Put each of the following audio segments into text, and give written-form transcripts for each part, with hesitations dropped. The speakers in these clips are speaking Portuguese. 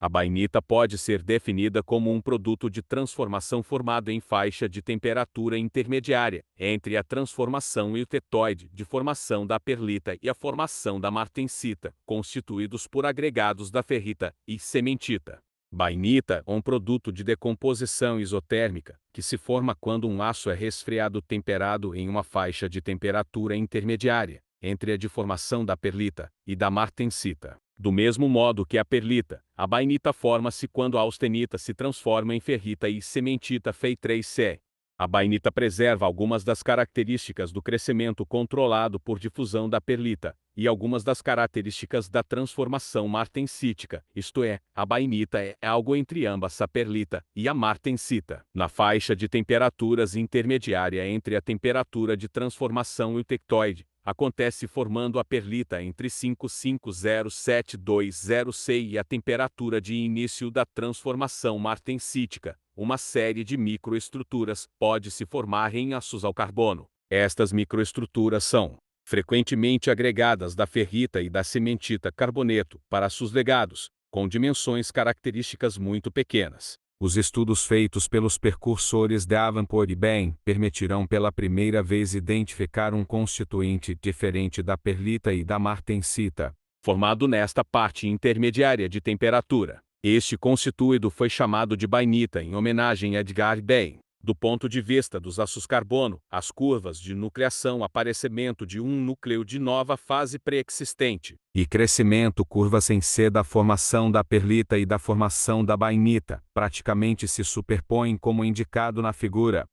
A bainita pode ser definida como um produto de transformação formado em faixa de temperatura intermediária entre a transformação e o tetoide de formação da perlita e a formação da martensita, constituídos por agregados da ferrita e cementita. Bainita é um produto de decomposição isotérmica, que se forma quando um aço é resfriado temperado em uma faixa de temperatura intermediária entre a de formação da perlita e da martensita. Do mesmo modo que a perlita, a bainita forma-se quando a austenita se transforma em ferrita e cementita Fe3C. A bainita preserva algumas das características do crescimento controlado por difusão da perlita e algumas das características da transformação martensítica, isto é, a bainita é algo entre ambas a perlita e a martensita. Na faixa de temperaturas intermediária entre a temperatura de transformação e o tectoide, acontece formando a perlita entre 55072 C e a temperatura de início da transformação martensítica. Uma série de microestruturas pode se formar em aços ao carbono. Estas microestruturas são frequentemente agregadas da ferrita e da cementita carboneto para aços legados, com dimensões características muito pequenas. Os estudos feitos pelos precursores Davenport e Bain permitirão pela primeira vez identificar um constituinte diferente da perlita e da martensita, formado nesta parte intermediária de temperatura. Este constituído foi chamado de bainita em homenagem a Edgar Bain. Do ponto de vista dos aços carbono, as curvas de nucleação aparecimento de um núcleo de nova fase pré-existente e crescimento curvas em C da formação da perlita e da formação da bainita praticamente se superpõem como indicado na figura.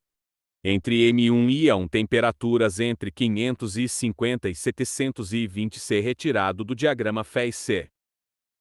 Entre M1 e A1 temperaturas entre 550 e 720 C retirado do diagrama Fe-C.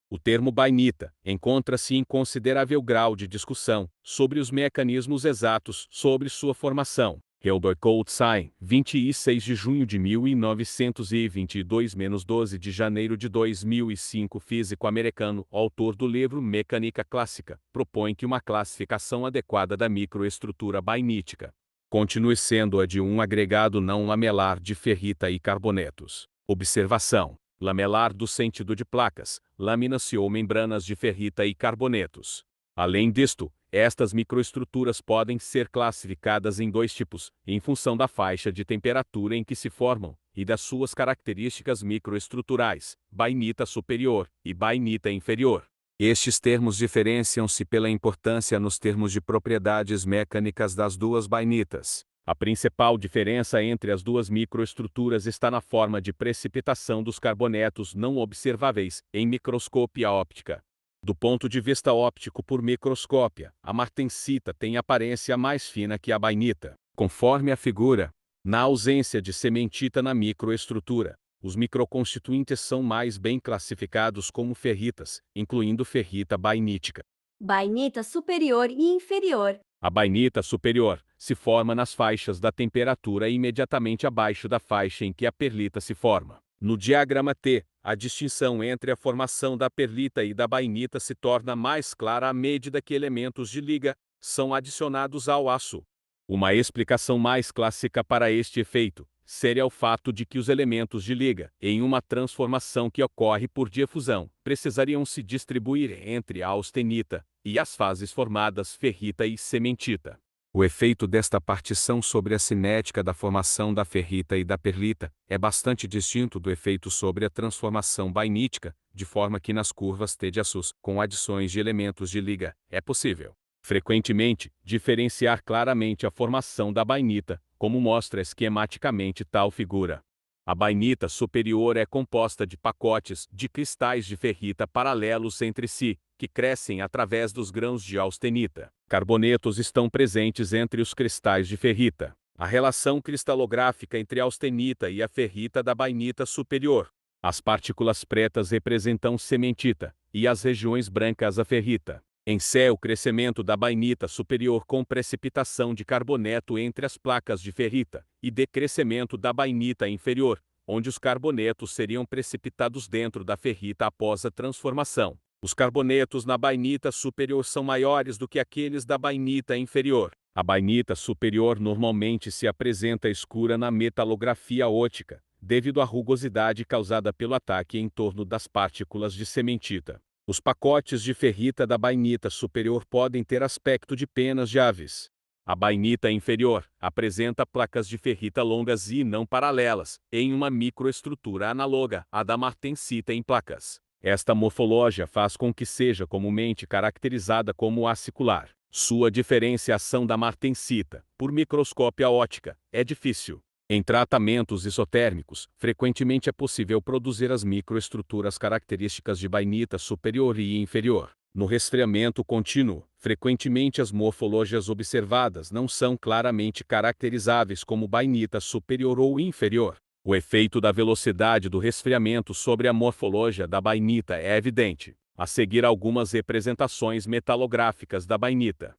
O termo bainita encontra-se em considerável grau de discussão sobre os mecanismos exatos sobre sua formação. Hilbert Goldstein, 26 de junho de 1922 – 12 de janeiro de 2005, físico americano, autor do livro Mecânica Clássica, propõe que uma classificação adequada da microestrutura bainítica continue sendo a de um agregado não lamelar de ferrita e carbonetos. Observação: lamelar do sentido de placas, lâminas ou membranas de ferrita e carbonetos. Além disto, estas microestruturas podem ser classificadas em dois tipos, em função da faixa de temperatura em que se formam e das suas características microestruturais, bainita superior e bainita inferior. Estes termos diferenciam-se pela importância nos termos de propriedades mecânicas das duas bainitas. A principal diferença entre as duas microestruturas está na forma de precipitação dos carbonetos não observáveis em microscópia óptica. Do ponto de vista óptico por microscópia, a martensita tem aparência mais fina que a bainita. Conforme a figura, na ausência de cementita na microestrutura, os microconstituintes são mais bem classificados como ferritas, incluindo ferrita bainítica. Bainita superior e inferior. A bainita superior se forma nas faixas da temperatura imediatamente abaixo da faixa em que a perlita se forma. No diagrama T, a distinção entre a formação da perlita e da bainita se torna mais clara à medida que elementos de liga são adicionados ao aço. Uma explicação mais clássica para este efeito seria o fato de que os elementos de liga, em uma transformação que ocorre por difusão, precisariam se distribuir entre a austenita e as fases formadas ferrita e cementita. O efeito desta partição sobre a cinética da formação da ferrita e da perlita é bastante distinto do efeito sobre a transformação bainítica, de forma que nas curvas T de aços, com adições de elementos de liga, é possível, frequentemente, diferenciar claramente a formação da bainita, como mostra esquematicamente tal figura. A bainita superior é composta de pacotes de cristais de ferrita paralelos entre si, que crescem através dos grãos de austenita. Carbonetos estão presentes entre os cristais de ferrita. A relação cristalográfica entre a austenita e a ferrita da bainita superior. As partículas pretas representam cementita, e as regiões brancas a ferrita. Em C, o crescimento da bainita superior com precipitação de carboneto entre as placas de ferrita, e decrescimento da bainita inferior, onde os carbonetos seriam precipitados dentro da ferrita após a transformação. Os carbonetos na bainita superior são maiores do que aqueles da bainita inferior. A bainita superior normalmente se apresenta escura na metalografia óptica, devido à rugosidade causada pelo ataque em torno das partículas de cementita. Os pacotes de ferrita da bainita superior podem ter aspecto de penas de aves. A bainita inferior apresenta placas de ferrita longas e não paralelas, em uma microestrutura análoga à da martensita em placas. Esta morfologia faz com que seja comumente caracterizada como acicular. Sua diferenciação da martensita, por microscópia óptica, é difícil. Em tratamentos isotérmicos, frequentemente é possível produzir as microestruturas características de bainita superior e inferior. No resfriamento contínuo, frequentemente as morfologias observadas não são claramente caracterizáveis como bainita superior ou inferior. O efeito da velocidade do resfriamento sobre a morfologia da bainita é evidente. A seguir algumas representações metalográficas da bainita.